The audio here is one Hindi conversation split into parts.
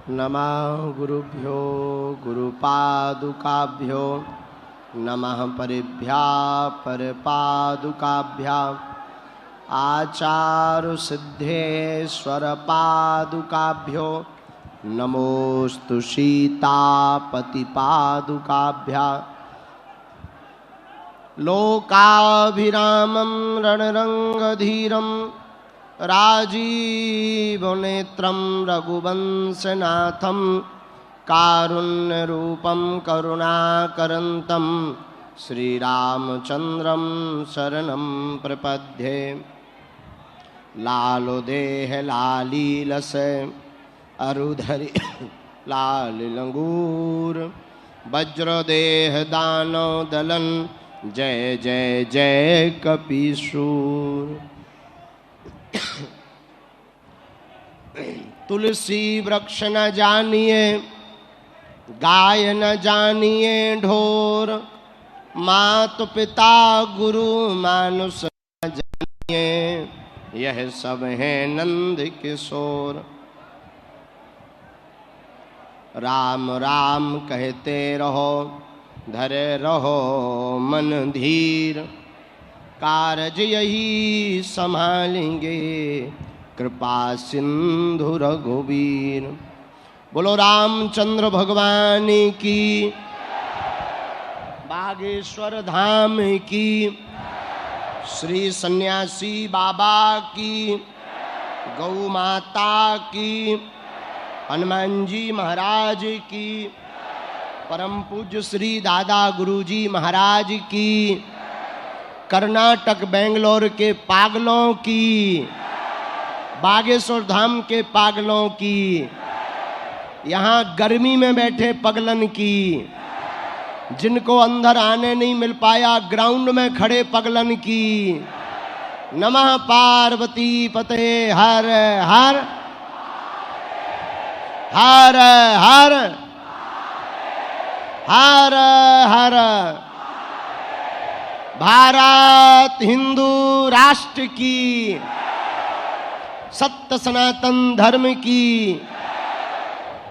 नमः गुरुभ्यो गुरुपादुकाभ्यो नमः परिभ्या परपादुकाभ्या आचारुसिद्धेश्वरपादुकाभ्यो नमोस्तु सीतापतिपादुकाभ्या लोकाभिरामं रणरंगधीरं राजीवनेत्रं रघुवंशनाथं कारुण्यरूपं करुणाकरन्तं श्रीरामचन्द्रं शरणं प्रपद्ये। लालो देह लालीलस अरुधरि लालिलंगूर वज्रदेह दानव दलन जय जय जय कपीशूर। तुलसी वृक्ष न जानिए गाय न जानिए ढोर, मात पिता गुरु मानुष न जानिए यह सब है नंद किशोर। राम राम कहते रहो धरे रहो मन धीर, कारज यही संभालेंगे कृपा सिंधु रघुवीर। बोलो रामचंद्र भगवान की, बागेश्वर धाम की, श्री सन्यासी बाबा की, गौ माता की, हनुमान जी महाराज की, परम पूज्य श्री दादा गुरुजी महाराज की, कर्नाटक बेंगलोर के पागलों की, बागेश्वर धाम के पागलों की, यहाँ गर्मी में बैठे पगलन की, जिनको अंदर आने नहीं मिल पाया ग्राउंड में खड़े पगलन की। नमः पार्वती पते हर हर हर हर हर हर। भारत हिंदू राष्ट्र की, सत्य सनातन धर्म की,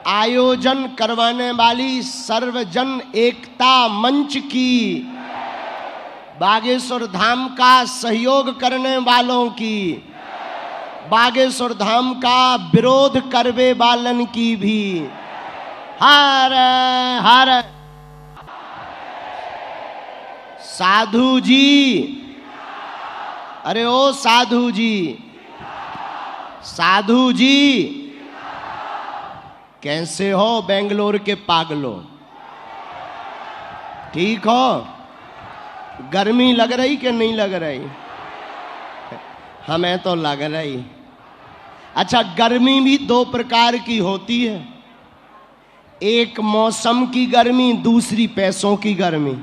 आयोजन करवाने वाली सर्वजन एकता मंच की, बागेश्वर धाम का सहयोग करने वालों की, बागेश्वर धाम का विरोध करवे वालन की भी हर हर। साधु जी, अरे ओ साधु जी, साधु जी कैसे हो बेंगलोर के पागलों? ठीक हो? गर्मी लग रही कि नहीं लग रही? हमें तो लग रही। अच्छा, गर्मी भी दो प्रकार की होती है, एक मौसम की गर्मी, दूसरी पैसों की गर्मी।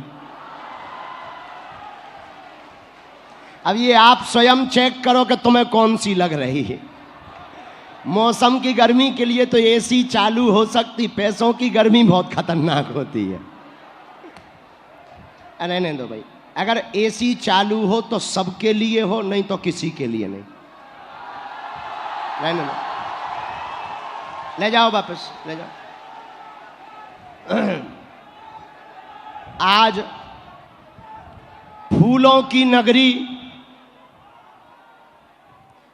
अब ये आप स्वयं चेक करो कि तुम्हें कौन सी लग रही है। मौसम की गर्मी के लिए तो एसी चालू हो सकती, पैसों की गर्मी बहुत खतरनाक होती है। रहने दो भाई, अगर एसी चालू हो तो सबके लिए हो, नहीं तो किसी के लिए नहीं। रहने दो, ले जाओ वापस, ले जाओ। आज फूलों की नगरी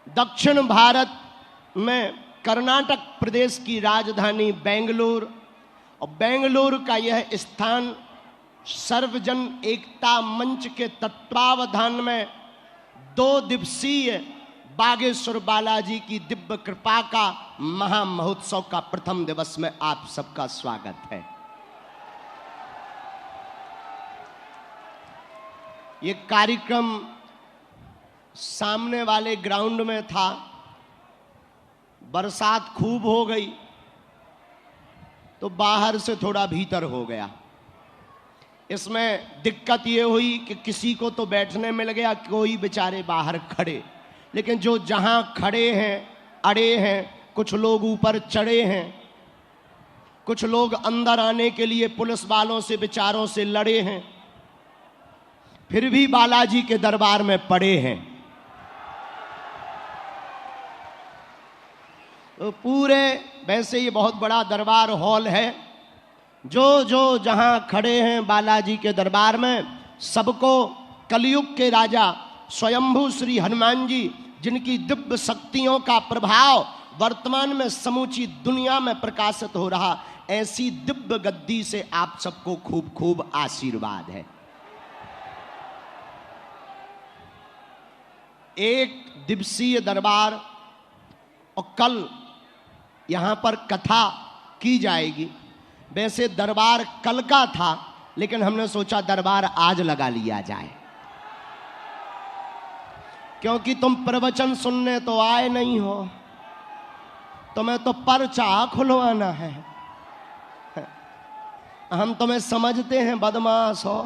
दक्षिण भारत में कर्नाटक प्रदेश की राजधानी बेंगलुरु, और बेंगलुरु का यह स्थान सर्वजन एकता मंच के तत्वावधान में 2 दिवसीय बागेश्वर बालाजी की दिव्य कृपा का महामहोत्सव का प्रथम दिवस में आप सबका स्वागत है। ये कार्यक्रम सामने वाले ग्राउंड में था, बरसात खूब हो गई तो बाहर से थोड़ा भीतर हो गया। इसमें दिक्कत ये हुई कि किसी को तो बैठने मिल गया, कोई बेचारे बाहर खड़े, लेकिन जो जहां खड़े हैं अड़े हैं, कुछ लोग ऊपर चढ़े हैं, कुछ लोग अंदर आने के लिए पुलिस वालों से बेचारों से लड़े हैं, फिर भी बालाजी के दरबार में पड़े हैं। तो पूरे, वैसे ये बहुत बड़ा दरबार हॉल है, जो जो जहां खड़े हैं बालाजी के दरबार में, सबको कलयुग के राजा स्वयंभू श्री हनुमान जी, जिनकी दिव्य शक्तियों का प्रभाव वर्तमान में समूची दुनिया में प्रकाशित हो रहा, ऐसी दिव्य गद्दी से आप सबको खूब खूब आशीर्वाद है। एक दिवसीय दरबार, और कल यहां पर कथा की जाएगी। वैसे दरबार कल का था, लेकिन हमने सोचा दरबार आज लगा लिया जाए, क्योंकि तुम प्रवचन सुनने तो आए नहीं हो, तुम्हें तो पर्चा खुलवाना है। हम तुम्हें समझते हैं बदमाश हो,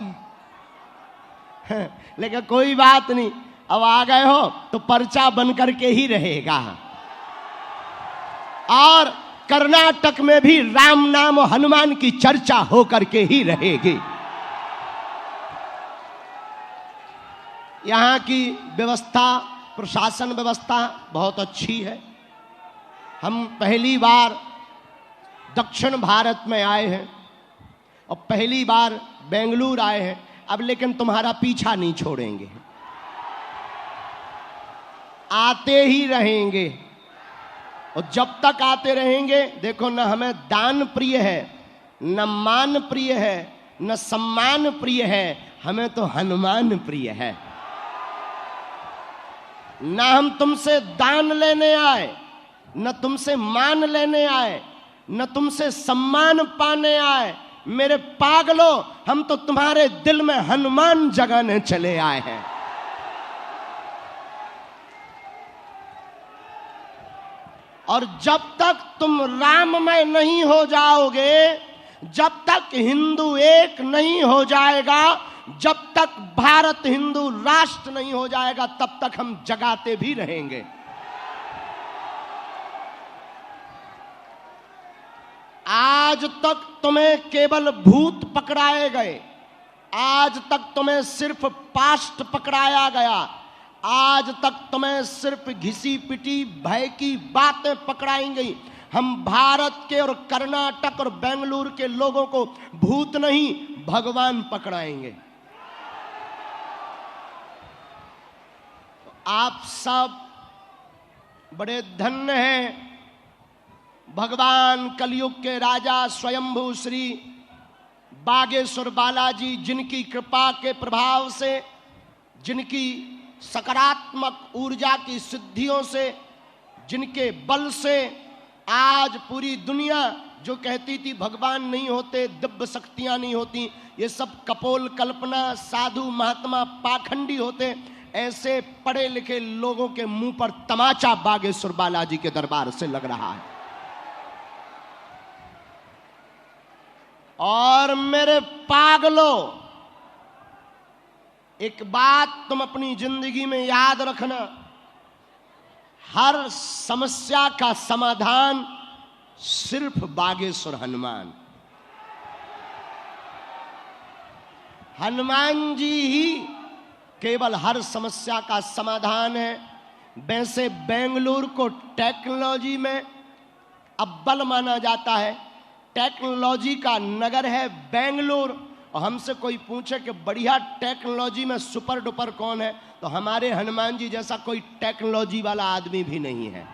लेकिन कोई बात नहीं, अब आ गए हो तो पर्चा बन करके ही रहेगा। और कर्नाटक में भी राम नाम हनुमान की चर्चा हो करके ही रहेगी। यहाँ की व्यवस्था, प्रशासन व्यवस्था बहुत अच्छी है। हम पहली बार दक्षिण भारत में आए हैं और पहली बार बेंगलुरु आए हैं। अब लेकिन तुम्हारा पीछा नहीं छोड़ेंगे, आते ही रहेंगे, और जब तक आते रहेंगे। देखो, न हमें दान प्रिय है, न मान प्रिय है, न सम्मान प्रिय है, हमें तो हनुमान प्रिय है। न हम तुमसे दान लेने आए, न तुमसे मान लेने आए, न तुमसे सम्मान पाने आए। मेरे पागलों, हम तो तुम्हारे दिल में हनुमान जगाने चले आए हैं। और जब तक तुम राममय नहीं हो जाओगे, जब तक हिंदू एक नहीं हो जाएगा, जब तक भारत हिंदू राष्ट्र नहीं हो जाएगा, तब तक हम जगाते भी रहेंगे। आज तक तुम्हें केवल भूत पकड़ाए गए, आज तक तुम्हें सिर्फ पास्ट पकड़ाया गया, आज तक तुम्हें सिर्फ घिसी पिटी भय की बातें पकड़ाई गई। हम भारत के और कर्नाटक और बेंगलुरु के लोगों को भूत नहीं, भगवान पकड़ाएंगे। तो आप सब बड़े धन्य हैं। भगवान कलयुग के राजा स्वयंभू श्री बागेश्वर बालाजी, जिनकी कृपा के प्रभाव से, जिनकी सकारात्मक ऊर्जा की सिद्धियों से, जिनके बल से आज पूरी दुनिया जो कहती थी भगवान नहीं होते, दिव्य शक्तियां नहीं होती, ये सब कपोल कल्पना, साधु महात्मा पाखंडी होते, ऐसे पढ़े लिखे लोगों के मुंह पर तमाचा बागेश्वर बालाजी के दरबार से लग रहा है। और मेरे पागलों, एक बात तुम अपनी जिंदगी में याद रखना, हर समस्या का समाधान सिर्फ बागेश्वर हनुमान, हनुमान जी ही केवल हर समस्या का समाधान है। वैसे बेंगलुरु को टेक्नोलॉजी में अव्वल माना जाता है, टेक्नोलॉजी का नगर है बेंगलुरु। और हमसे कोई पूछे कि बढ़िया टेक्नोलॉजी में सुपर डुपर कौन है, तो हमारे हनुमान जी जैसा कोई टेक्नोलॉजी वाला आदमी भी नहीं है।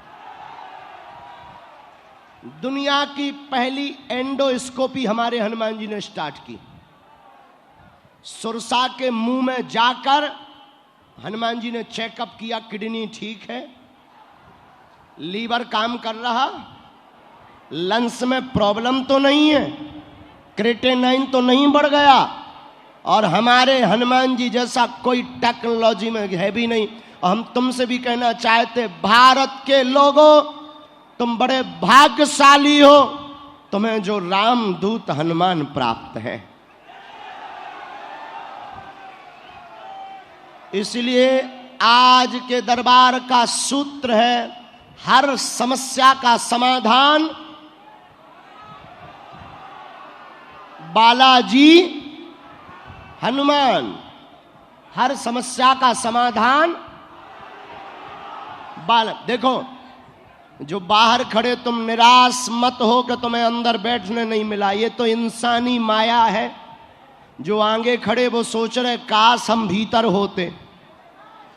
दुनिया की पहली एंडोस्कोपी हमारे हनुमान जी ने स्टार्ट की। सुरसा के मुंह में जाकर हनुमान जी ने चेकअप किया, किडनी ठीक है, लीवर काम कर रहा, लंग्स में प्रॉब्लम तो नहीं है, क्रिएटिनिन तो नहीं बढ़ गया, और हमारे हनुमान जी जैसा कोई टेक्नोलॉजी में है भी नहीं। और हम तुमसे भी कहना चाहते, भारत के लोगों, तुम बड़े भाग्यशाली हो, तुम्हें जो रामदूत हनुमान प्राप्त है। इसलिए आज के दरबार का सूत्र है, हर समस्या का समाधान बालाजी हनुमान, हर समस्या का समाधान देखो, जो बाहर खड़े तुम निराश मत हो कि तुम्हें अंदर बैठने नहीं मिला, ये तो इंसानी माया है। जो आगे खड़े वो सोच रहे काश हम भीतर होते,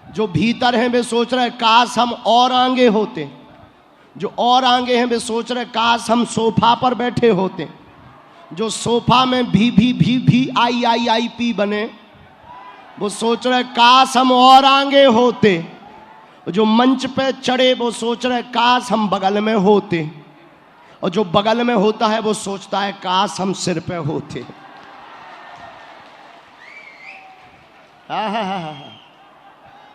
जो भीतर हैं वे सोच रहे काश हम और आगे होते, जो और आगे हैं वे सोच रहे काश हम सोफा पर बैठे होते, जो सोफा में भी आई पी बने वो सोच रहे काश हम और आगे होते, जो मंच पे चढ़े वो सोच रहे काश हम बगल में होते, और जो बगल में होता है वो सोचता है काश हम सिर पे होते।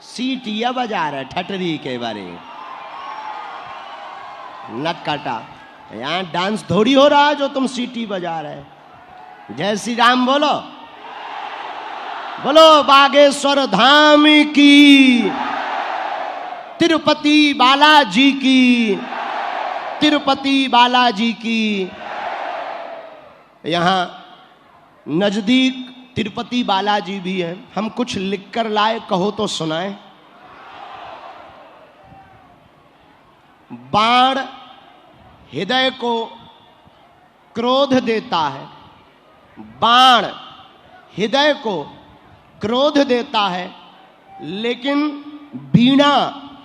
सीटियां बजा रहे ठटरी के बारे नक काटा। यहां डांस थोड़ी हो रहा है जो तुम सीटी बजा रहे। जय श्री राम बोलो, बोलो बागेश्वर धाम की, तिरुपति बालाजी की, तिरुपति बालाजी की। यहां नजदीक तिरुपति बालाजी भी है। हम कुछ लिख कर लाए, कहो तो सुनाए। बाण हृदय को क्रोध देता है, बाण हृदय को क्रोध देता है, लेकिन वीणा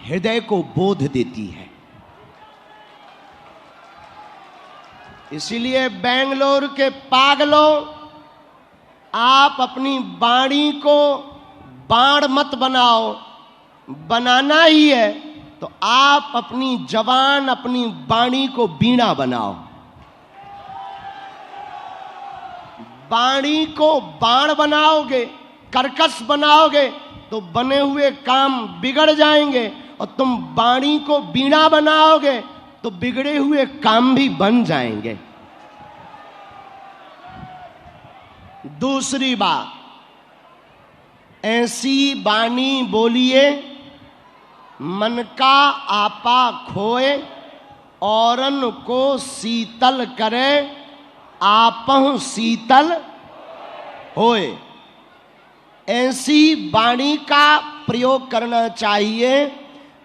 हृदय को बोध देती है। इसीलिए बेंगलोर के पागलों, आप अपनी वाणी को बाण मत बनाओ, बनाना ही है तो आप अपनी जवान, अपनी वाणी को वीणा बनाओ। वाणी को बाण बनाओगे, कर्कश बनाओगे तो बने हुए काम बिगड़ जाएंगे, और तुम वाणी को वीणा बनाओगे तो बिगड़े हुए काम भी बन जाएंगे। दूसरी बात, ऐसी वाणी बोलिए मन का आपा खोए, औरन को शीतल करे, आपहु शीतल होए। ऐसी वाणी का प्रयोग करना चाहिए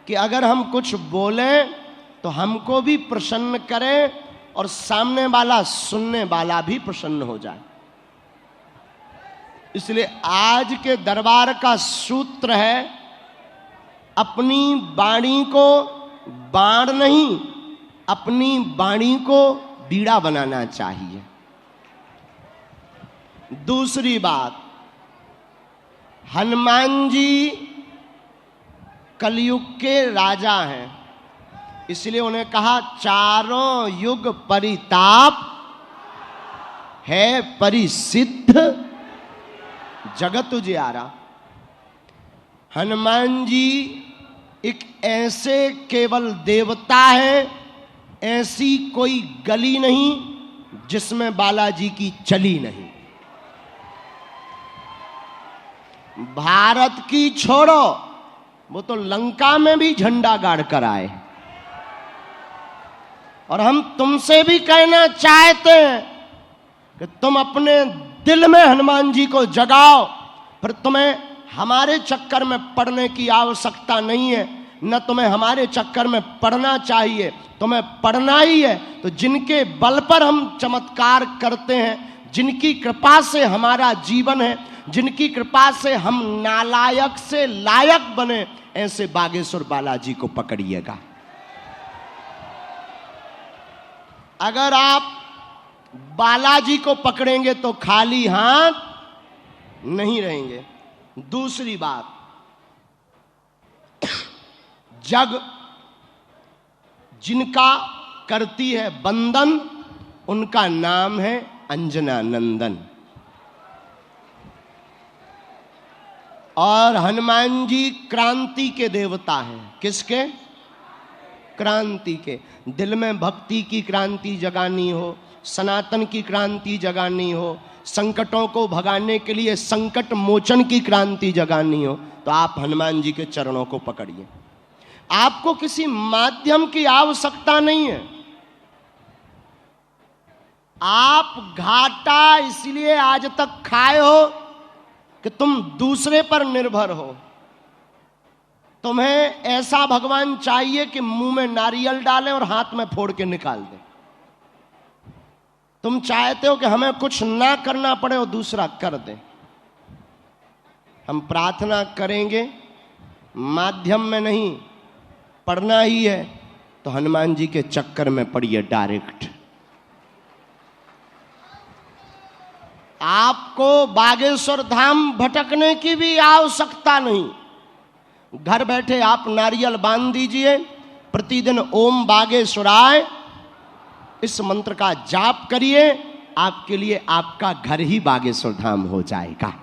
कि अगर हम कुछ बोलें तो हमको भी प्रसन्न करे और सामने वाला, सुनने वाला भी प्रसन्न हो जाए। इसलिए आज के दरबार का सूत्र है, अपनी वाणी को बाण नहीं, अपनी वाणी को बीड़ा बनाना चाहिए। दूसरी बात, हनुमान जी कलयुग के राजा हैं, इसलिए उन्हें कहा चारों युग परिताप है परिसिद्ध जगत उजियारा। हनुमान जी एक ऐसे केवल देवता है, ऐसी कोई गली नहीं जिसमें बालाजी की चली नहीं। भारत की छोड़ो, वो तो लंका में भी झंडा गाड़ कर आए। और हम तुमसे भी कहना चाहते हैं कि तुम अपने दिल में हनुमान जी को जगाओ, फिर तुम्हें हमारे चक्कर में पड़ने की आवश्यकता नहीं है, न तुम्हें हमारे चक्कर में पड़ना चाहिए। तुम्हें पड़ना ही है तो जिनके बल पर हम चमत्कार करते हैं, जिनकी कृपा से हमारा जीवन है, जिनकी कृपा से हम नालायक से लायक बने, ऐसे बागेश्वर बालाजी को पकड़िएगा। अगर आप बालाजी को पकड़ेंगे तो खाली हाथ नहीं रहेंगे। दूसरी बात, जग जिनका करती है बंदन, उनका नाम है अंजना नंदन। और हनुमान जी क्रांति के देवता हैं। किसके? क्रांति के। दिल में भक्ति की क्रांति जगानी हो, सनातन की क्रांति जगानी हो, संकटों को भगाने के लिए संकट मोचन की क्रांति जगानी हो, तो आप हनुमान जी के चरणों को पकड़िए। आपको किसी माध्यम की आवश्यकता नहीं है। आप घाटा इसलिए आज तक खाए हो कि तुम दूसरे पर निर्भर हो, तुम्हें ऐसा भगवान चाहिए कि मुंह में नारियल डालें और हाथ में फोड़ के निकाल दें। तुम चाहते हो कि हमें कुछ ना करना पड़े और दूसरा कर दें। हम प्रार्थना करेंगे, माध्यम में नहीं, पढ़ना ही है तो हनुमान जी के चक्कर में पड़िए डायरेक्ट। आपको बागेश्वर धाम भटकने की भी आवश्यकता नहीं। घर बैठे आप नारियल बांध दीजिए, प्रतिदिन ओम बागेश्वराय इस मंत्र का जाप करिए, आपके लिए आपका घर ही बागेश्वर धाम हो जाएगा।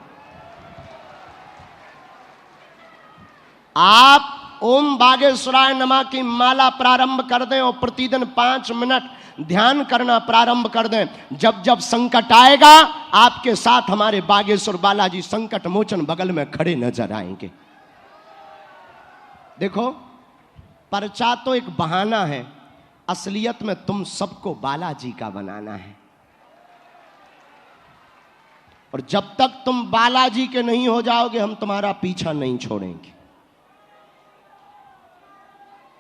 आप ओम बागेश्वराय नमः की माला प्रारंभ कर दें और प्रतिदिन 5 मिनट ध्यान करना प्रारंभ कर दें। जब जब संकट आएगा, आपके साथ हमारे बागेश्वर बालाजी संकट मोचन बगल में खड़े नजर आएंगे। देखो, पर्चा तो एक बहाना है, असलियत में तुम सबको बालाजी का बनाना है। और जब तक तुम बालाजी के नहीं हो जाओगे, हम तुम्हारा पीछा नहीं छोड़ेंगे।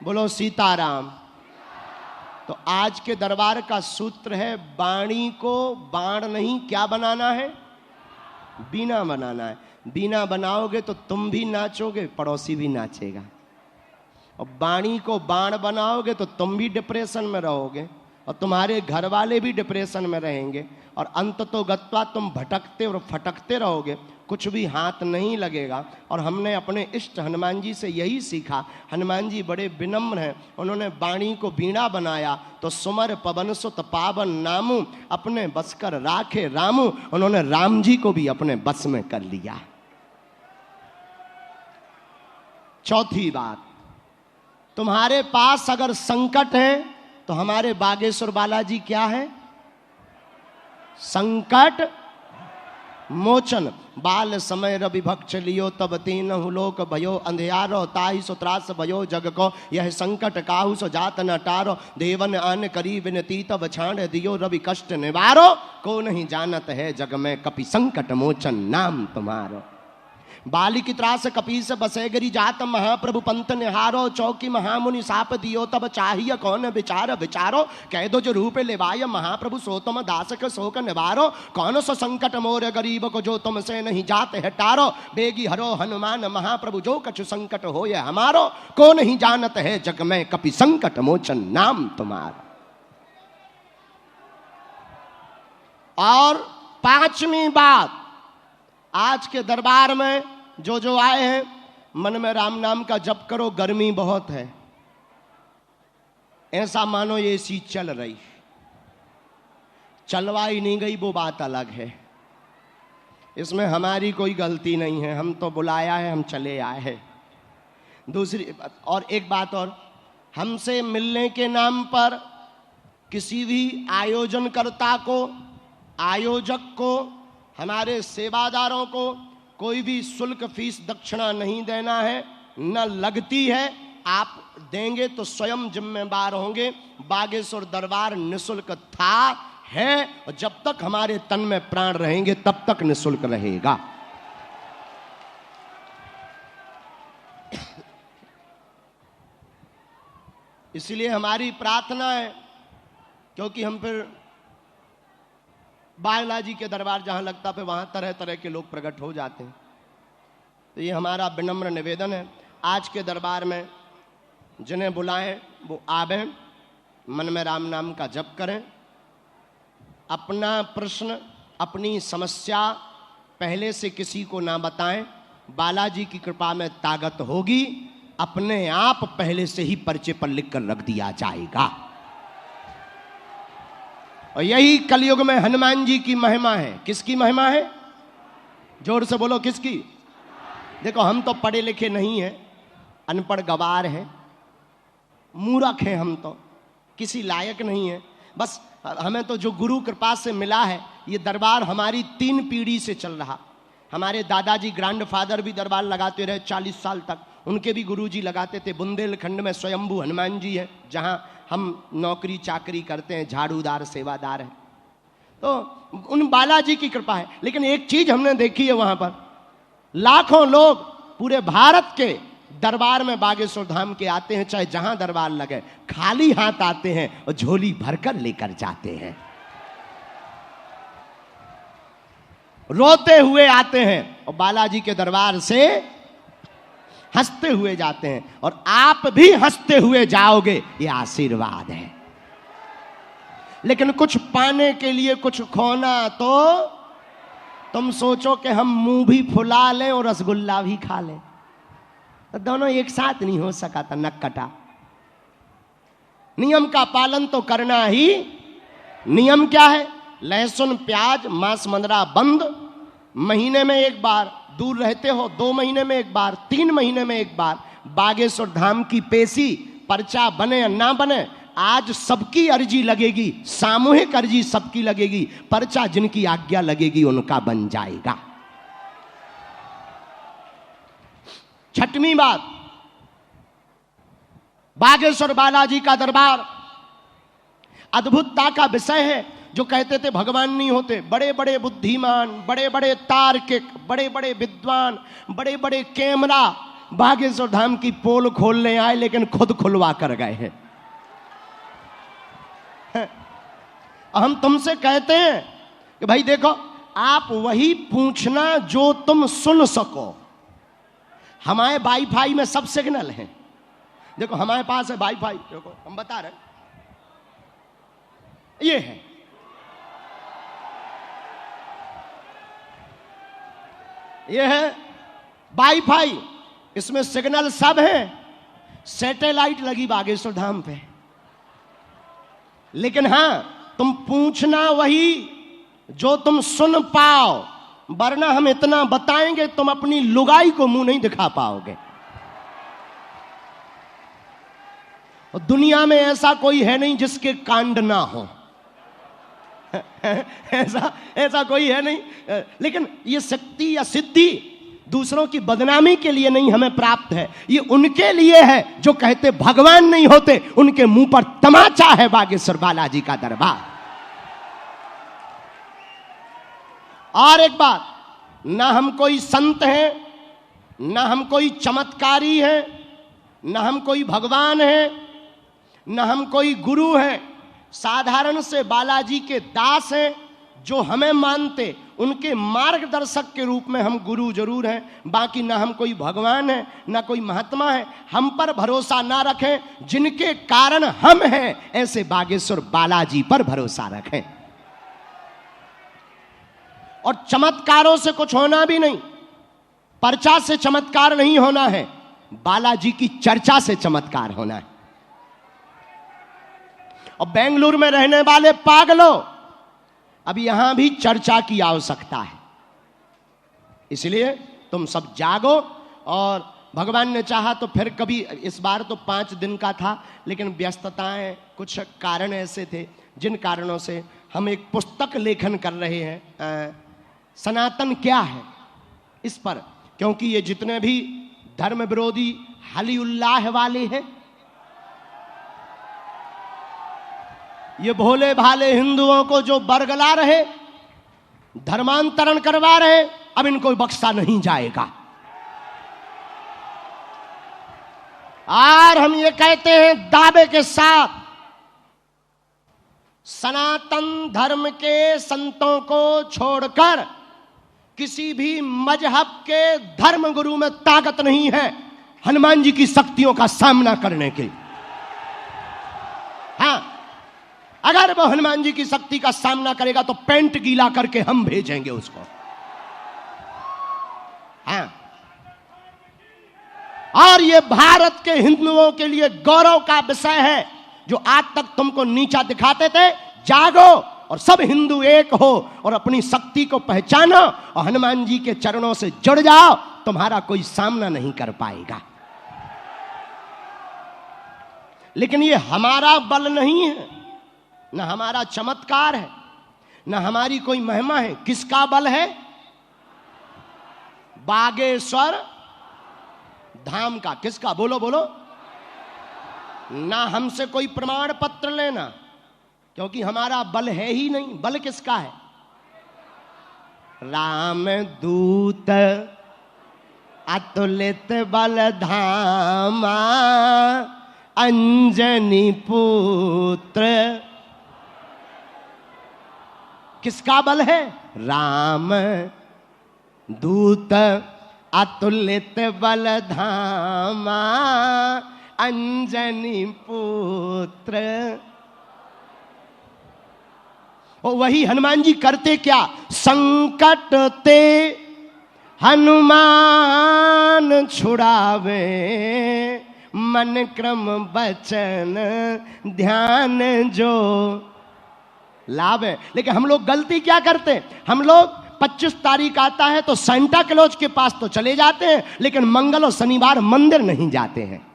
बोलो सीताराम। तो आज के दरबार का सूत्र है, वाणी को बाण नहीं क्या बनाना है, बीना बनाना है। बीना बनाओगे तो तुम भी नाचोगे, पड़ोसी भी नाचेगा। और वाणी को बाण बनाओगे तो तुम भी डिप्रेशन में रहोगे और तुम्हारे घर वाले भी डिप्रेशन में रहेंगे। और अंत तो गत्वा तुम भटकते और फटकते रहोगे, कुछ भी हाथ नहीं लगेगा। और हमने अपने इष्ट हनुमान जी से यही सीखा। हनुमान जी बड़े विनम्र हैं, उन्होंने वाणी को बीणा बनाया तो सुमर पवन सुत पावन नामू, अपने बस कर राखे रामू। उन्होंने राम जी को भी अपने बस में कर लिया। चौथी बात, तुम्हारे पास अगर संकट है तो हमारे बागेश्वर बालाजी क्या है, संकट मोचन। बाल समय रवि भक्ष लियो तब तीनहु लोक भयो, अंधियारो ताहि सो त्रास भयो जग को, यह संकट काहू सो जात न टारो। देवन आन करी विनती तब छाड़ दियो, रवि कष्ट निवारो। को नहीं जानत है जग में कपि संकट मोचन नाम तुम्हारो। बाली की त्रास कपीस बसेगरी जात, महाप्रभु पंथ निहारो। चौकी महामुनि साप दियो तब चाहिए कौन विचार विचारो। कह दो जो रूप लेवाय महाप्रभु सो तुम दास के शोक निवारो। कौन सो संकट मोर गरीब को जो तुमसे नहीं जाते है टारो। बेगी हरो हनुमान महाप्रभु जो कछु संकट हो ये हमारो। को नहीं जानत है जग में कपि संकट मोचन नाम तुम्हारा। और पांचवी बात, आज के दरबार में जो जो आए हैं, मन में राम नाम का जप करो। गर्मी बहुत है, ऐसा मानो ये एसी चल रही, चलवाई नहीं गई वो बात अलग है। इसमें हमारी कोई गलती नहीं है, हम तो बुलाया है, हम चले आए हैं। दूसरी और एक बात और, हमसे मिलने के नाम पर किसी भी आयोजनकर्ता को, आयोजक को, हमारे सेवादारों को कोई भी शुल्क फीस दक्षिणा नहीं देना है, न लगती है। आप देंगे तो स्वयं जिम्मेदार होंगे। बागेश्वर दरबार निशुल्क था, है, और जब तक हमारे तन में प्राण रहेंगे तब तक निशुल्क रहेगा। इसलिए हमारी प्रार्थना है, क्योंकि हम फिर बालाजी के दरबार जहां लगता है वहां तरह तरह के लोग प्रकट हो जाते हैं। तो ये हमारा विनम्र निवेदन है, आज के दरबार में जिन्हें बुलाएं वो आवें, मन में राम नाम का जप करें। अपना प्रश्न, अपनी समस्या पहले से किसी को ना बताएं, बालाजी की कृपा में ताकत होगी, अपने आप पहले से ही पर्चे पर लिखकर रख दिया जाएगा। और यही कलयुग में हनुमान जी की महिमा है। किसकी महिमा है, जोर से बोलो किसकी। देखो, हम तो पढ़े लिखे नहीं हैं, अनपढ़ गवार हैं, मूर्ख हैं, हम तो किसी लायक नहीं है। बस हमें तो जो गुरु कृपा से मिला है, ये दरबार हमारी 3 पीढ़ी से चल रहा। हमारे दादाजी ग्रैंडफादर भी दरबार लगाते रहे 40 साल तक, उनके भी गुरुजी लगाते थे। बुंदेलखंड में स्वयंभू हनुमान जी है, जहां हम नौकरी चाकरी करते हैं, झाड़ूदार सेवादार हैं। तो उन बालाजी की कृपा है। लेकिन एक चीज हमने देखी है, वहां पर लाखों लोग पूरे भारत के दरबार में बागेश्वर धाम के आते हैं, चाहे जहां दरबार लगे, खाली हाथ आते हैं और झोली भरकर लेकर जाते हैं, रोते हुए आते हैं और बालाजी के दरबार से हंसते हुए जाते हैं। और आप भी हंसते हुए जाओगे, ये आशीर्वाद है। लेकिन कुछ पाने के लिए कुछ खोना, तो तुम सोचो कि हम मुंह भी फुला लें और रसगुल्ला भी खा लें, तो दोनों एक साथ नहीं हो सका था, नक कटा। नियम का पालन तो करना ही। नियम क्या है? लहसुन प्याज मांस मंदरा बंद, महीने में एक बार, दूर रहते हो 2 महीने में एक बार, 3 महीने में एक बार। बागेश्वर धाम की पेशी, पर्चा बने या ना बने, आज सबकी अर्जी लगेगी, सामूहिक अर्जी सबकी लगेगी, पर्चा जिनकी आज्ञा लगेगी उनका बन जाएगा। छठवीं बात, बागेश्वर बालाजी का दरबार अद्भुतता का विषय है। जो कहते थे भगवान नहीं होते, बड़े बड़े बुद्धिमान, बड़े बड़े तार्किक, बड़े बड़े विद्वान, बड़े बड़े कैमरा बागेश्वर धाम की पोल खोलने आए, लेकिन खुद खुलवा कर गए हैं। हम तुमसे कहते हैं कि भाई देखो, आप वही पूछना जो तुम सुन सको। हमारे वाईफाई में सब सिग्नल हैं। देखो हमारे पास है वाईफाई, देखो हम बता रहे हैं, ये है, ये है वाईफाई, इसमें सिग्नल सब है। सैटेलाइट लगी बागेश्वर धाम पे, लेकिन हां तुम पूछना वही जो तुम सुन पाओ, वरना हम इतना बताएंगे तुम अपनी लुगाई को मुंह नहीं दिखा पाओगे। और दुनिया में ऐसा कोई है नहीं जिसके कांड ना हो। ऐसा कोई है नहीं। लेकिन ये शक्ति या सिद्धि दूसरों की बदनामी के लिए नहीं हमें प्राप्त है, ये उनके लिए है जो कहते भगवान नहीं होते, उनके मुंह पर तमाचा है बागेश्वर बालाजी का दरबार। और एक बात, ना हम कोई संत हैं, ना हम कोई चमत्कारी हैं, ना हम कोई भगवान हैं, ना हम कोई गुरु हैं। साधारण से बालाजी के दास हैं जो हमें मानते, उनके मार्गदर्शक के रूप में हम गुरु जरूर हैं। बाकी ना हम कोई भगवान है, ना कोई महात्मा है। हम पर भरोसा ना रखें, जिनके कारण हम हैं, ऐसे बागेश्वर बालाजी पर भरोसा रखें। और चमत्कारों से कुछ होना भी नहीं, पर्चा से चमत्कार नहीं होना है, बालाजी की चर्चा से चमत्कार होना है। और बेंगलुरु में रहने वाले पागलों, अब यहां भी चर्चा की आवश्यकता है, इसलिए तुम सब जागो। और भगवान ने चाहा तो फिर कभी, इस बार तो 5 दिन का था, लेकिन व्यस्तताएं, कुछ कारण ऐसे थे जिन कारणों से हम एक पुस्तक लेखन कर रहे हैं, सनातन क्या है, इस पर। क्योंकि ये जितने भी धर्म विरोधी हली उल्लाह वाले हैं, ये भोले भाले हिंदुओं को जो बरगला रहे, धर्मांतरण करवा रहे, अब इनको बख्शा नहीं जाएगा। और हम ये कहते हैं दावे के साथ, सनातन धर्म के संतों को छोड़कर किसी भी मजहब के धर्म गुरु में ताकत नहीं है हनुमान जी की शक्तियों का सामना करने की। हाँ, अगर वो हनुमान जी की शक्ति का सामना करेगा तो पेंट गीला करके हम भेजेंगे उसको। हाँ, और ये भारत के हिंदुओं के लिए गौरव का विषय है, जो आज तक तुमको नीचा दिखाते थे। जागो और सब हिंदू एक हो और अपनी शक्ति को पहचानो और हनुमान जी के चरणों से जुड़ जाओ, तुम्हारा कोई सामना नहीं कर पाएगा। लेकिन ये हमारा बल नहीं है, न हमारा चमत्कार है, न हमारी कोई महिमा है। किसका बल है? बागेश्वर धाम का। किसका? बोलो बोलो। ना हमसे कोई प्रमाण पत्र लेना, क्योंकि हमारा बल है ही नहीं। बल किसका है? राम दूत अतुलित बल धामा अंजनी पुत्र। किसका बल है? राम दूत अतुलित बल धामा अंजनी पुत्र। और वही हनुमान जी करते क्या? संकट ते हनुमान छुड़ावे, मन क्रम बचन ध्यान जो लावे। लेकिन हम लोग गलती क्या करते? हम लोग 25 तारीख आता है तो सेंटा क्लॉज के पास तो चले जाते हैं, लेकिन मंगल और शनिवार मंदिर नहीं जाते हैं।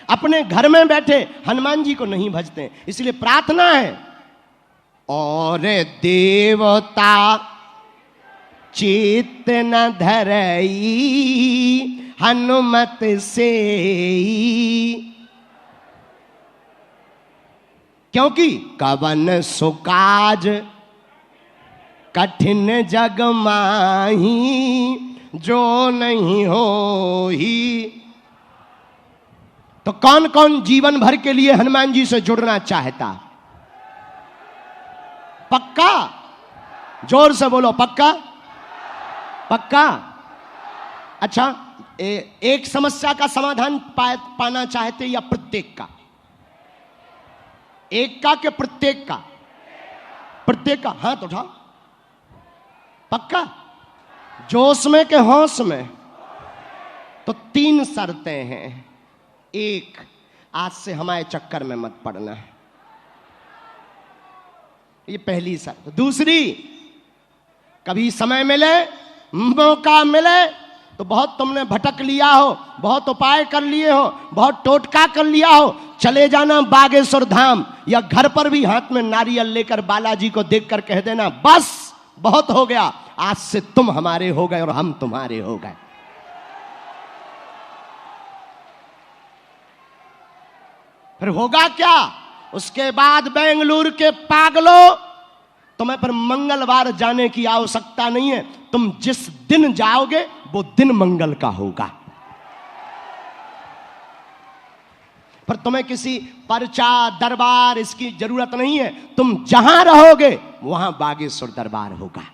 अपने घर में बैठे हनुमान जी को नहीं भजते। इसलिए प्रार्थना है, और देवता चित्त न धरई हनुमत से, क्योंकि कवन सुकाज कठिन जग माही जो नहीं हो ही। तो कौन कौन जीवन भर के लिए हनुमान जी से जुड़ना चाहता? पक्का? जोर से बोलो, पक्का? पक्का? अच्छा, एक समस्या का समाधान पाना चाहते या प्रत्येक का? एक का कि प्रत्येक का? प्रत्येक का। हाथ उठाओ। पक्का? जोश में के होश में? तो 3 शर्तें हैं। एक, आज से हमारे चक्कर में मत पड़ना, ये पहली शर्त। दूसरी, कभी समय मिले, मौका मिले तो बहुत तुमने भटक लिया हो, बहुत उपाय कर लिए हो, बहुत टोटका कर लिया हो, चले जाना बागेश्वर धाम, या घर पर भी हाथ में नारियल लेकर बालाजी को देखकर कह देना, बस बहुत हो गया, आज से तुम हमारे हो गए और हम तुम्हारे हो गए। फिर होगा क्या? उसके बाद बेंगलुरु के पागलों, तुम्हें फिर मंगलवार जाने की आवश्यकता नहीं है। तुम जिस दिन जाओगे वो दिन मंगल का होगा। पर तुम्हें किसी पर्चा दरबार इसकी जरूरत नहीं है। तुम जहां रहोगे वहां बागेश्वर दरबार होगा।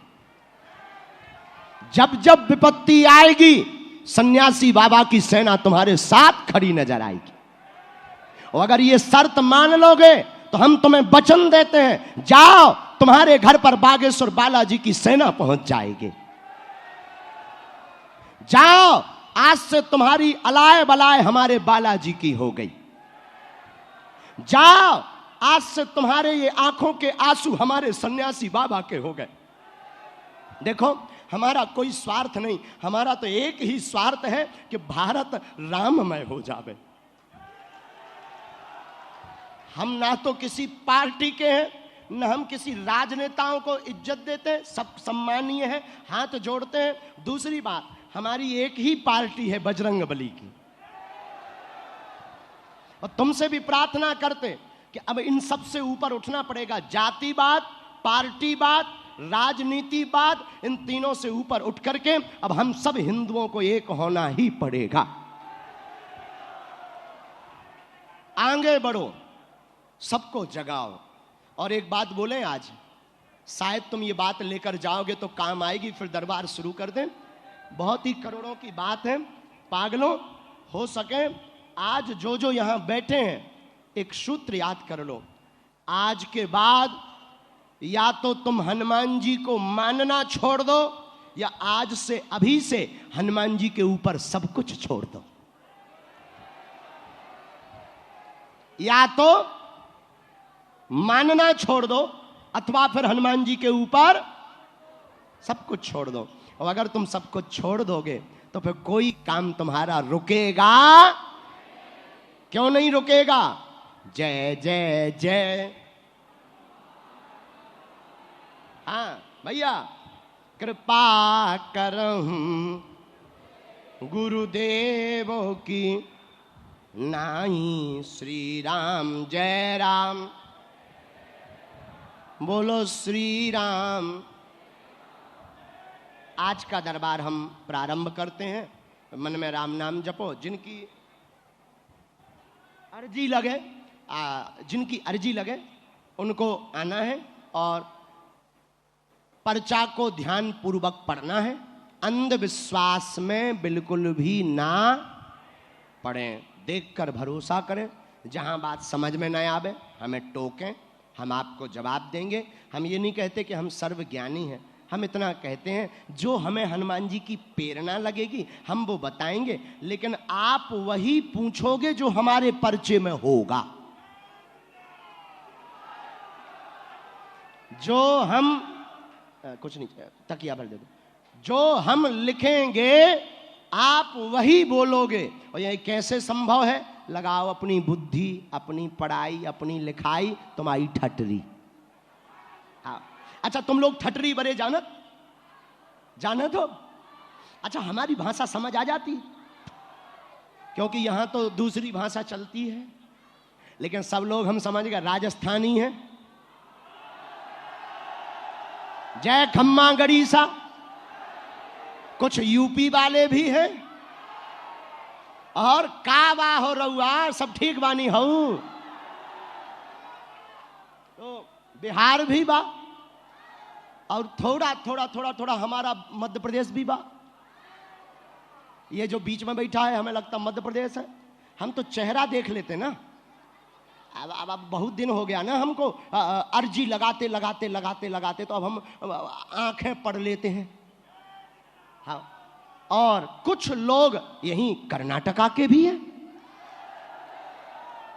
जब जब विपत्ति आएगी, सन्यासी बाबा की सेना तुम्हारे साथ खड़ी नजर आएगी। और अगर ये शर्त मान लोगे तो हम तुम्हें वचन देते हैं, जाओ, तुम्हारे घर पर बागेश्वर बालाजी की सेना पहुंच जाएगी। जाओ, आज से तुम्हारी अलाय बलाय हमारे बालाजी की हो गई। जाओ, आज से तुम्हारे ये आंखों के आंसू हमारे सन्यासी बाबा के हो गए। देखो, हमारा कोई स्वार्थ नहीं, हमारा तो एक ही स्वार्थ है कि भारत राममय हो जावे। हम ना तो किसी पार्टी के हैं, न हम किसी राजनेताओं को इज्जत देते हैं, सब सम्मानीय है, हाथ जोड़ते हैं। दूसरी बात, हमारी एक ही पार्टी है, बजरंगबली की। और तुमसे भी प्रार्थना करते कि अब इन सब से ऊपर उठना पड़ेगा। जातिवाद, पार्टीवाद, राजनीतिवाद, इन तीनों से ऊपर उठ करके अब हम सब हिंदुओं को एक होना ही पड़ेगा। आगे बढ़ो, सबको जगाओ। और एक बात बोले, आज शायद तुम ये बात लेकर जाओगे तो काम आएगी, फिर दरबार शुरू कर दें। बहुत ही करोड़ों की बात है। पागलों, हो सके आज जो जो यहां बैठे हैं, एक सूत्र याद कर लो। आज के बाद या तो तुम हनुमान जी को मानना छोड़ दो, या आज से, अभी से हनुमान जी के ऊपर सब कुछ छोड़ दो। या तो मानना छोड़ दो, अथवा फिर हनुमान जी के ऊपर सब कुछ छोड़ दो। और अगर तुम सब कुछ छोड़ दोगे तो फिर कोई काम तुम्हारा रुकेगा? क्यों नहीं रुकेगा? जय जय जय। हाँ भैया, कृपा करहूं गुरुदेव की, नाई श्री राम जय राम, बोलो श्री राम। आज का दरबार हम प्रारंभ करते हैं। मन में राम नाम जपो। जिनकी अर्जी लगे उनको आना है और पर्चा को ध्यान पूर्वक पढ़ना है। अंधविश्वास में बिल्कुल भी ना पढ़ें, देखकर भरोसा करें। जहां बात समझ में न आवे हमें टोकें, हम आपको जवाब देंगे। हम ये नहीं कहते कि हम सर्वज्ञानी हैं, हम इतना कहते हैं जो हमें हनुमान जी की प्रेरणा लगेगी हम वो बताएंगे, लेकिन आप वही पूछोगे जो हमारे पर्चे में होगा। जो हम कुछ नहीं, तकिया भर दे दो। जो हम लिखेंगे आप वही बोलोगे। और ये कैसे संभव है? लगाओ अपनी बुद्धि, अपनी पढ़ाई, अपनी लिखाई, तुम्हारी ठटरी। हाँ, अच्छा तुम लोग ठटरी बड़े जानत हो? अच्छा हमारी भाषा समझ आ जाती, क्योंकि यहां तो दूसरी भाषा चलती है, लेकिन सब लोग हम समझ गए राजस्थानी है। जय खम्मा गड़ीसा। कुछ यूपी वाले भी हैं और का बा हो रहुआ, सब ठीक बानी हूं। तो बिहार भी बा और थोड़ा हमारा मध्य प्रदेश भी बा। ये जो बीच में बैठा है हमें लगता मध्य प्रदेश है। हम तो चेहरा देख लेते ना। अब बहुत दिन हो गया ना हमको अर्जी लगाते तो अब हम आंखें पढ़ लेते हैं। हाँ, और कुछ लोग यहीं कर्नाटका के भी हैं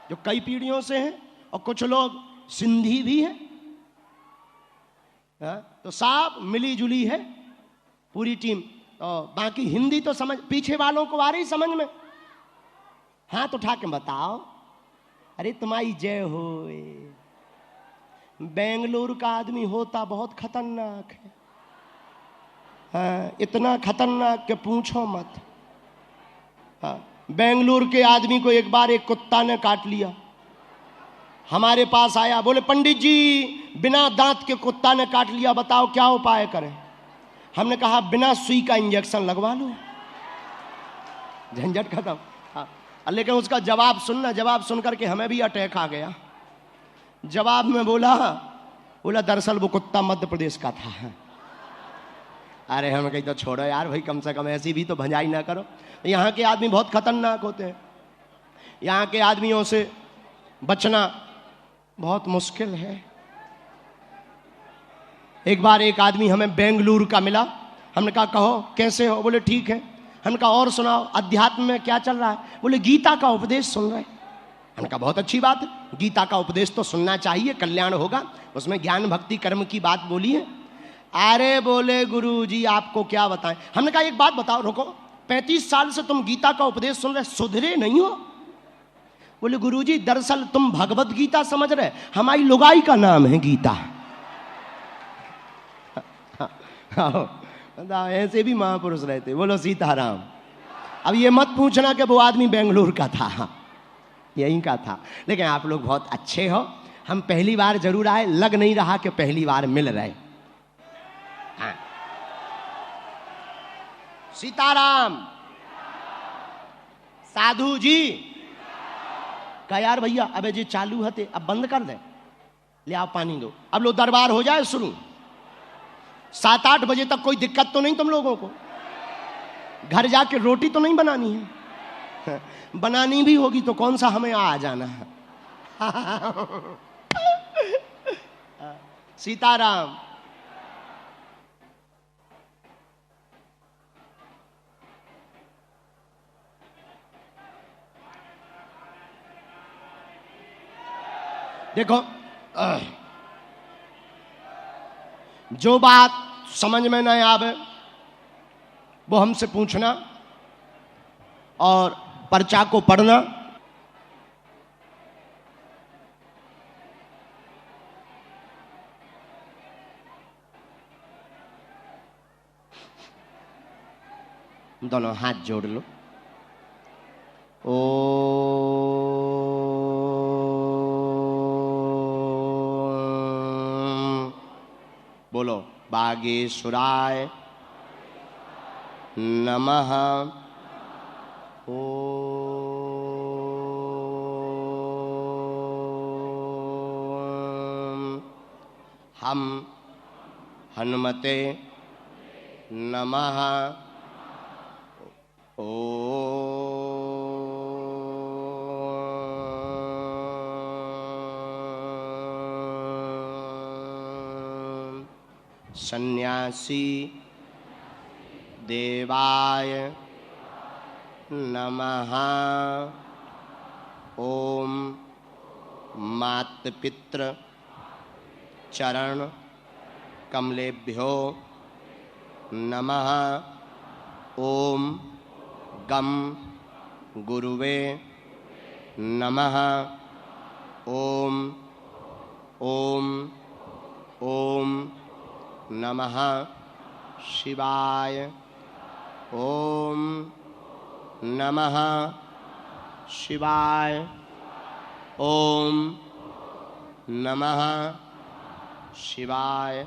जो कई पीढ़ियों से हैं, और कुछ लोग सिंधी भी हैं। तो सब मिली जुली है पूरी टीम। और बाकी हिंदी तो समझ, पीछे वालों को आ रही समझ में? हाथ उठा के बताओ। अरे तुम्हारी जय हो। बेंगलुरु का आदमी होता बहुत खतरनाक है। हाँ, इतना खतरनाक के पूछो मत। हाँ, बेंगलुरु के आदमी को एक बार एक कुत्ता ने काट लिया। हमारे पास आया, बोले पंडित जी बिना दांत के कुत्ता ने काट लिया, बताओ क्या उपाय करें। हमने कहा बिना सुई का इंजेक्शन लगवा लो, झंझट खत्म। हाँ, लेकिन उसका जवाब सुनना, जवाब सुनकर के हमें भी अटैक आ गया। जवाब में बोला दरअसल वो कुत्ता मध्य प्रदेश का था। अरे हम कहीं तो छोड़ो यार भाई, कम से कम ऐसी भी तो भंजाई ना करो। यहाँ के आदमी बहुत खतरनाक होते हैं। यहाँ के आदमियों से बचना बहुत मुश्किल है। एक बार एक आदमी हमें बेंगलुरु का मिला। हमने कहा कहो कैसे हो? बोले ठीक है। हमने कहा और सुनाओ, अध्यात्म में क्या चल रहा है? बोले गीता का उपदेश सुन रहे। हमने कहा बहुत अच्छी बात है, गीता का उपदेश तो सुनना चाहिए, कल्याण होगा। उसमें ज्ञान भक्ति कर्म की बात बोली है। अरे बोले गुरुजी आपको क्या बताएं। हमने कहा एक बात बताओ, रुको, 35 साल से तुम गीता का उपदेश सुन रहे, सुधरे नहीं हो? बोले गुरुजी दरअसल तुम भगवत गीता समझ रहे, हमारी लुगाई का नाम है गीता। ऐसे भी महापुरुष रहते। बोलो सीताराम। अब ये मत पूछना कि वो आदमी बेंगलुरु का था, यहीं का था। लेकिन आप लोग बहुत अच्छे हो। हम पहली बार जरूर आए, लग नहीं रहा कि पहली बार मिल रहे। हाँ। सीताराम। साधु जी कहा यार भैया अबे जी चालू हते, अब बंद कर दे, ले आओ पानी दो। अब लो दरबार हो जाए शुरू। 7-8 बजे तक कोई दिक्कत तो नहीं तुम लोगों को? घर जाके रोटी तो नहीं बनानी है? बनानी भी होगी तो कौन सा हमें आ जाना है। सीताराम। देखो जो बात समझ में न आवे वो हमसे पूछना और पर्चा को पढ़ना। दोनों हाथ जोड़ लो। बोलो बागेश्वराय नमः। ओम हम हनुमते नमः। ओम सन्यासी देवाय नमः। ओम मातपितृ चरण कमलेभ्यो नमः। ओम गम गुरुवे नमः। ओम ओम ओम नमः शिवाय। ओम नमः शिवाय। ओम नमः शिवाय।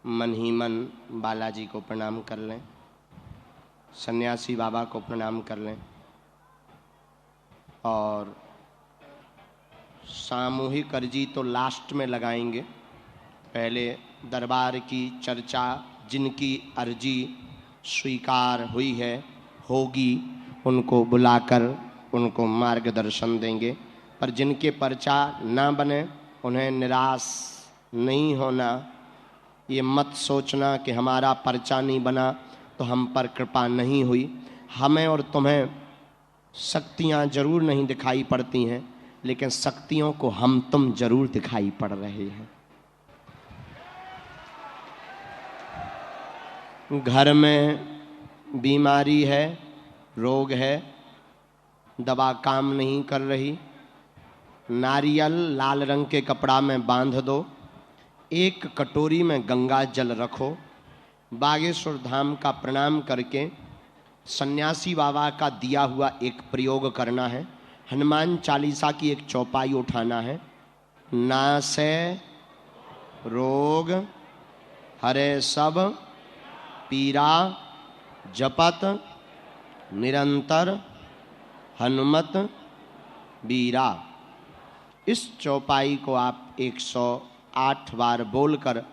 मन ही मन बालाजी को प्रणाम कर लें, सन्यासी बाबा को प्रणाम कर लें और सामूहिक अर्जी तो लास्ट में लगाएंगे। पहले दरबार की चर्चा, जिनकी अर्जी स्वीकार हुई है होगी, उनको बुलाकर उनको मार्गदर्शन देंगे। पर जिनके पर्चा ना बने उन्हें निराश नहीं होना। ये मत सोचना कि हमारा पर्चा नहीं बना तो हम पर कृपा नहीं हुई। हमें और तुम्हें शक्तियाँ जरूर नहीं दिखाई पड़ती हैं, लेकिन शक्तियों को हम तुम जरूर दिखाई पड़ रहे हैं। घर में बीमारी है, रोग है, दवा काम नहीं कर रही, नारियल लाल रंग के कपड़ा में बांध दो, एक कटोरी में गंगा जल रखो, बागेश्वर धाम का प्रणाम करके सन्यासी बाबा का दिया हुआ एक प्रयोग करना है। हनुमान चालीसा की एक चौपाई उठाना है। नासै रोग हरे सब पीरा जपत निरंतर हनुमत बीरा। इस चौपाई को आप 108 बार बोलकर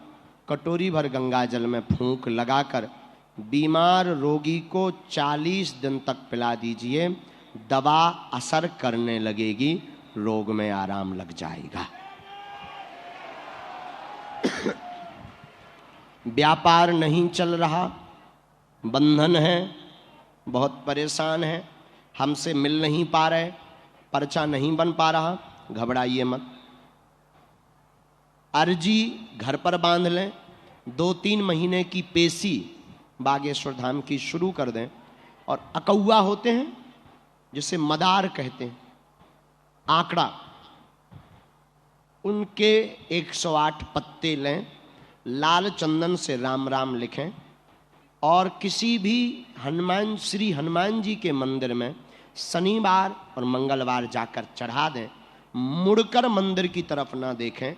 कटोरी भर गंगा जल में फूंक लगाकर बीमार रोगी को 40 दिन तक पिला दीजिए। दवा असर करने लगेगी, रोग में आराम लग जाएगा। व्यापार नहीं चल रहा, बंधन है, बहुत परेशान है, हमसे मिल नहीं पा रहे, पर्चा नहीं बन पा रहा, घबराइए मत। अर्जी घर पर बांध लें। 2-3 महीने की पेशी बागेश्वर धाम की शुरू कर दें। और अकौआ होते हैं जिसे मदार कहते हैं, आंकड़ा, उनके 108 पत्ते लें, लाल चंदन से राम राम लिखें और किसी भी श्री हनुमान जी के मंदिर में शनिवार और मंगलवार जाकर चढ़ा दें। मुड़कर मंदिर की तरफ ना देखें।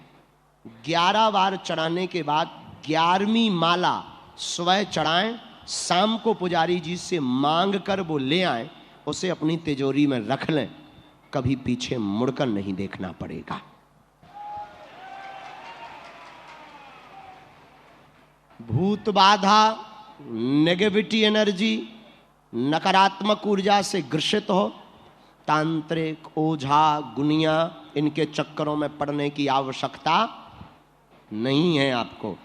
11 बार चढ़ाने के बाद 11वीं माला स्वयं चढ़ाएं। शाम को पुजारी जी से मांग कर वो ले आए, उसे अपनी तिजोरी में रख लें, कभी पीछे मुड़कर नहीं देखना पड़ेगा। भूत बाधा, नेगेटिविटी एनर्जी, नकारात्मक ऊर्जा से ग्रसित हो, तांत्रिक, ओझा, गुनिया, इनके चक्करों में पड़ने की आवश्यकता नहीं है आपको।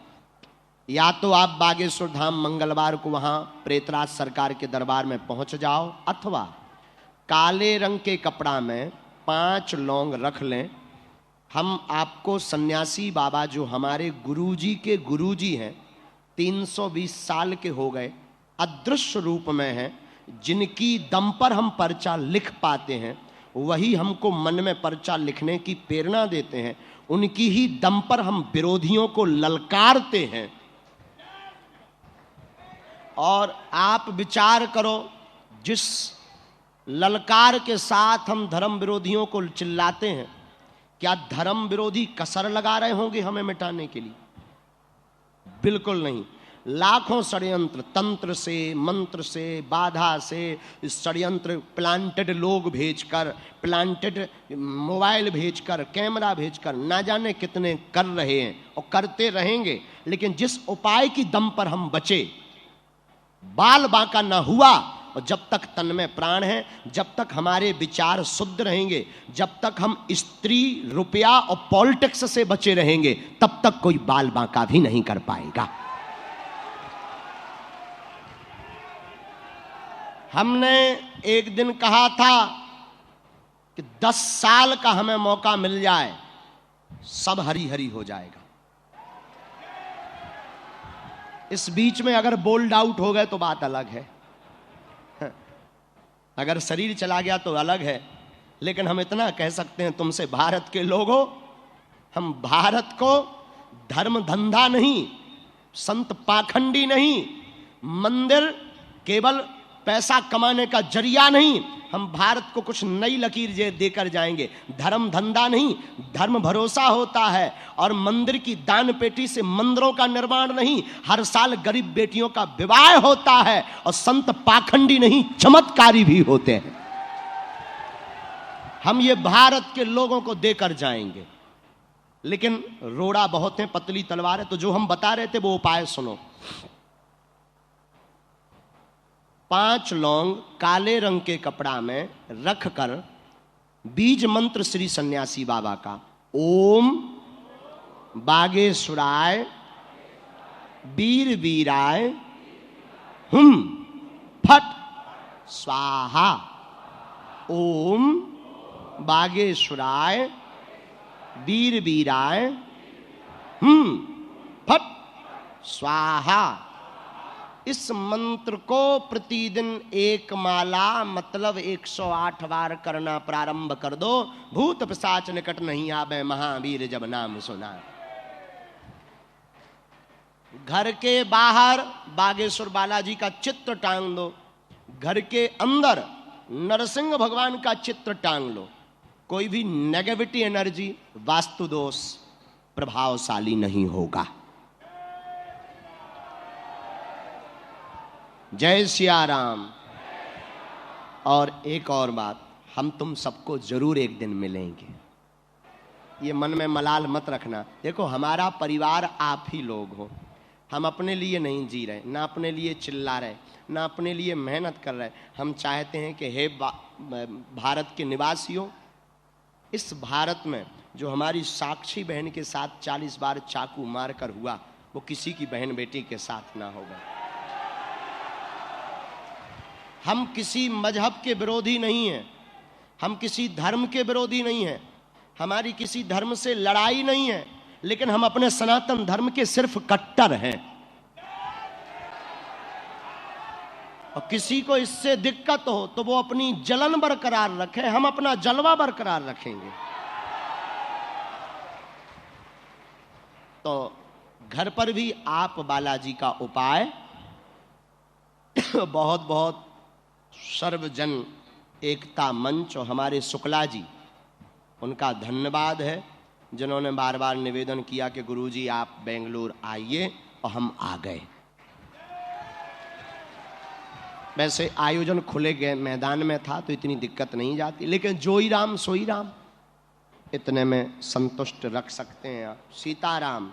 या तो आप बागेश्वर धाम मंगलवार को वहां प्रेतराज सरकार के दरबार में पहुंच जाओ, अथवा काले रंग के कपड़ा में 5 लौंग रख लें। हम आपको सन्यासी बाबा जो हमारे गुरुजी के गुरुजी हैं, 320 साल के हो गए, अदृश्य रूप में हैं, जिनकी दम पर हम पर्चा लिख पाते हैं, वही हमको मन में पर्चा लिखने की प्रेरणा देते हैं। उनकी ही दम पर हम विरोधियों को ललकारते हैं। और आप विचार करो, जिस ललकार के साथ हम धर्म विरोधियों को चिल्लाते हैं, क्या धर्म विरोधी कसर लगा रहे होंगे हमें मिटाने के लिए? बिल्कुल नहीं। लाखों षड्यंत्र, तंत्र से, मंत्र से, बाधा से, षड्यंत्र प्लांटेड लोग भेजकर, प्लांटेड मोबाइल भेजकर, कैमरा भेजकर, ना जाने कितने कर रहे हैं और करते रहेंगे। लेकिन जिस उपाय की दम पर हम बचे, बाल बांका ना हुआ, और जब तक तन में प्राण है, जब तक हमारे विचार शुद्ध रहेंगे, जब तक हम स्त्री, रुपया और पॉलिटिक्स से बचे रहेंगे, तब तक कोई बाल बांका भी नहीं कर पाएगा। हमने एक दिन कहा था कि 10 साल का हमें मौका मिल जाए, सब हरी हरी हो जाएगा। इस बीच में अगर बोल्ड आउट हो गए तो बात अलग है, अगर शरीर चला गया तो अलग है। लेकिन हम इतना कह सकते हैं तुमसे, भारत के लोगों, हम भारत को धर्म धंधा नहीं, संत पाखंडी नहीं, मंदिर केवल पैसा कमाने का जरिया नहीं, हम भारत को कुछ नई लकीर देकर जाएंगे। धर्म धंधा नहीं, धर्म भरोसा होता है। और मंदिर की दान पेटी से मंदिरों का निर्माण नहीं, हर साल गरीब बेटियों का विवाह होता है। और संत पाखंडी नहीं, चमत्कारी भी होते हैं। हम ये भारत के लोगों को देकर जाएंगे। लेकिन रोड़ा बहुत है, पतली तलवार है। तो जो हम बता रहे थे वो उपाय सुनो। 5 लौंग काले रंग के कपड़ा में रखकर बीज मंत्र श्री सन्यासी बाबा का, ओम बागेश्वराय वीर वीराय हुम फट स्वाहा, ओम बागेश्वराय वीर वीराय हुम फट स्वाहा। इस मंत्र को प्रतिदिन 1 माला मतलब 108 बार करना प्रारंभ कर दो। भूत पिशाच निकट नहीं आवे, महावीर जब नाम सुना। घर के बाहर बागेश्वर बालाजी का चित्र टांग दो, घर के अंदर नरसिंह भगवान का चित्र टांग लो। कोई भी नेगेटिव एनर्जी, वास्तु दोष प्रभावशाली नहीं होगा। जय सिया राम। और एक और बात, हम तुम सबको जरूर एक दिन मिलेंगे, ये मन में मलाल मत रखना। देखो, हमारा परिवार आप ही लोग हो। हम अपने लिए नहीं जी रहे, ना अपने लिए चिल्ला रहे, ना अपने लिए मेहनत कर रहे। हम चाहते हैं कि हे भारत के निवासियों, इस भारत में जो हमारी साक्षी बहन के साथ 40 बार चाकू मार कर हुआ, वो किसी की बहन बेटी के साथ ना होगा। हम किसी मजहब के विरोधी नहीं हैं, हम किसी धर्म के विरोधी नहीं हैं, हमारी किसी धर्म से लड़ाई नहीं है। लेकिन हम अपने सनातन धर्म के सिर्फ कट्टर हैं। और किसी को इससे दिक्कत हो तो वो अपनी जलन बरकरार रखे, हम अपना जलवा बरकरार रखेंगे। तो घर पर भी आप बालाजी का उपाय बहुत बहुत सर्वजन एकता मंच और हमारे शुक्ला जी, उनका धन्यवाद है, जिन्होंने बार बार निवेदन किया कि गुरुजी आप बेंगलुरु आइए, और हम आ गए। वैसे आयोजन खुले गए मैदान में था तो इतनी दिक्कत नहीं जाती, लेकिन जोई राम सोई राम, इतने में संतुष्ट रख सकते हैं आप। सीताराम।